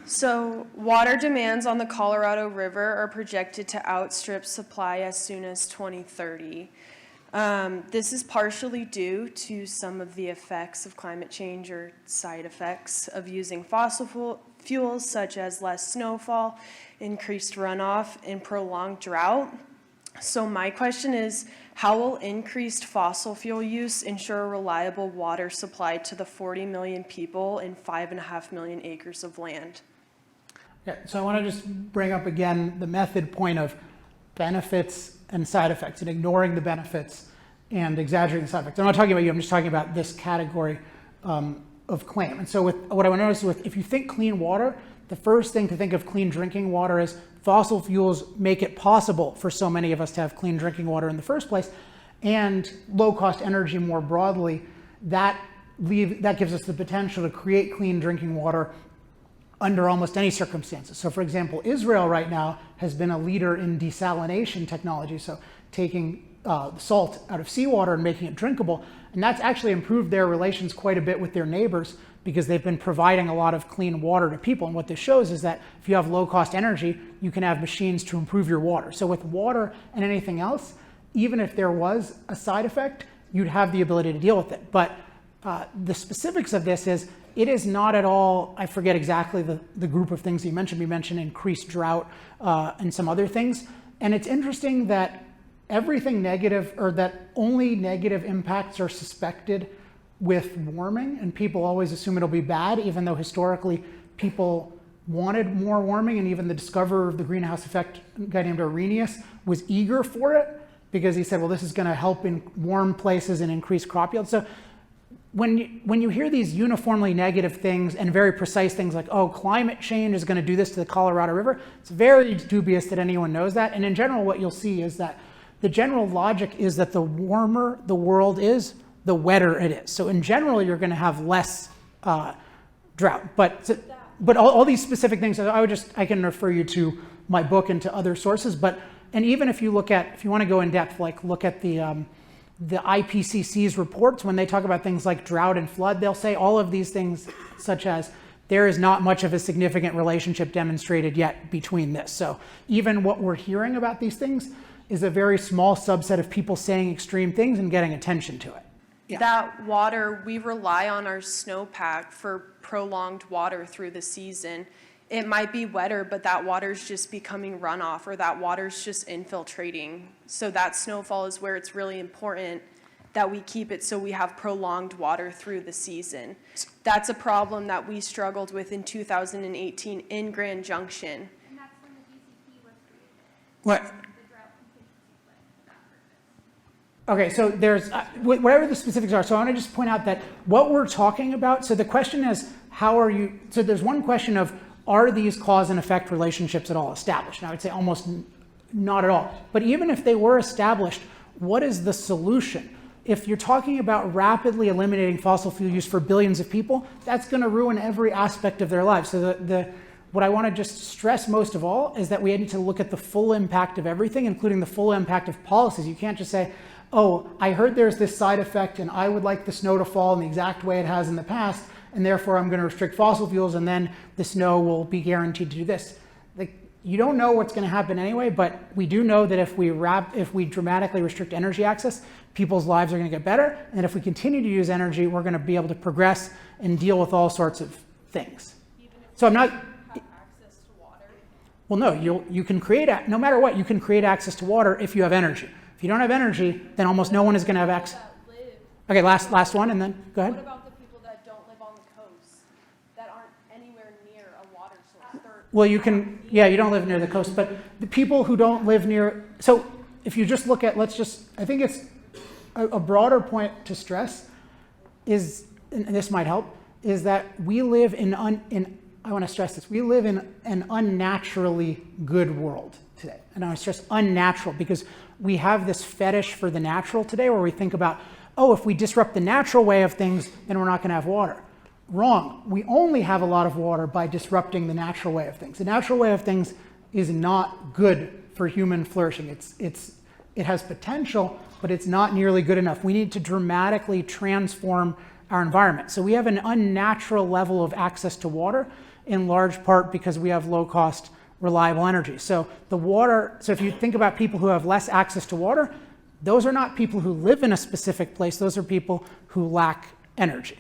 So, water demands on the Colorado River are projected to outstrip supply as soon as 2030. This is partially due to some of the effects of climate change or side effects of using fossil fuels, such as less snowfall, increased runoff, and prolonged drought. So my question is, how will increased fossil fuel use ensure a reliable water supply to the 40 million people and 5.5 million acres of land? Yeah, so I want to just bring up again the method point of benefits and side effects and ignoring the benefits and exaggerating the side effects. I'm not talking about you, I'm just talking about this category of claim. And so what I want to notice with, if you think clean water, the first thing to think of clean drinking water is fossil fuels make it possible for so many of us to have clean drinking water in the first place, and low cost energy more broadly, that gives us the potential to create clean drinking water under almost any circumstances. So for example, Israel right now has been a leader in desalination technology, so taking salt out of seawater and making it drinkable, and that's actually improved their relations quite a bit with their neighbors because they've been providing a lot of clean water to people. And what this shows is that if you have low cost energy, you can have machines to improve your water. So with water and anything else, even if there was a side effect, you'd have the ability to deal with it. But the specifics of this is, it is not at all, I forget exactly the group of things you mentioned. We mentioned increased drought and some other things. And it's interesting that everything negative, or that only negative impacts are suspected with warming, and people always assume it'll be bad, even though historically people wanted more warming, and even the discoverer of the greenhouse effect, a guy named Arrhenius, was eager for it because he said, well, this is going to help in warm places and increase crop yield. So when you hear these uniformly negative things and very precise things like, oh, climate change is going to do this to the Colorado River, it's very dubious that anyone knows that. And in general, what you'll see is that the general logic is that the warmer the world is, the wetter it is. So in general, you're going to have less drought. But all these specific things, I can refer you to my book and to other sources. And even if you want to go in depth, like look at the IPCC's reports, when they talk about things like drought and flood, they'll say all of these things, such as there is not much of a significant relationship demonstrated yet between this. So even what we're hearing about these things is a very small subset of people saying extreme things and getting attention to it. Yeah. That water, we rely on our snowpack for prolonged water through the season. It might be wetter, but that water's just becoming runoff, or that water's just infiltrating. So that snowfall is where it's really important that we keep it so we have prolonged water through the season. That's a problem that we struggled with in 2018 in Grand Junction. And that's when the DCP was created. What? The drought contingency plan. Okay, so there's, whatever the specifics are, so I want to just point out that what we're talking about, so the question is, so there's one question of, are these cause and effect relationships at all established? And I would say almost not at all. But even if they were established, what is the solution? If you're talking about rapidly eliminating fossil fuel use for billions of people, that's going to ruin every aspect of their lives. So what I want to just stress most of all is that we need to look at the full impact of everything, including the full impact of policies. You can't just say, oh, I heard there's this side effect and I would like the snow to fall in the exact way it has in the past, and therefore I'm going to restrict fossil fuels, and then the snow will be guaranteed to do this. You don't know what's going to happen anyway, but we do know that if we dramatically restrict energy access, people's lives are going to get better, and if we continue to use energy, we're going to be able to progress and deal with all sorts of things. So I'm not. Have access to water. Well, no, you can create, no matter what, you can create access to water if you have energy. If you don't have energy, then almost no one is going to have access. Okay, last one, and then go ahead. What about the people that don't live on the coast, that aren't anywhere near a water source? Well, you don't live near the coast, but the people who don't live near, so if you just look at, I think it's a broader point to stress is, and this might help, is that we live I want to stress this, we live in an unnaturally good world today. And I want to stress unnatural, because we have this fetish for the natural today where we think about, oh, if we disrupt the natural way of things, then we're not going to have water. Wrong. We only have a lot of water by disrupting the natural way of things. The natural way of things is not good for human flourishing. It has potential, but it's not nearly good enough. We need to dramatically transform our environment. So we have an unnatural level of access to water, in large part because we have low-cost, reliable energy. So the water, so if you think about people who have less access to water, those are not people who live in a specific place, those are people who lack energy.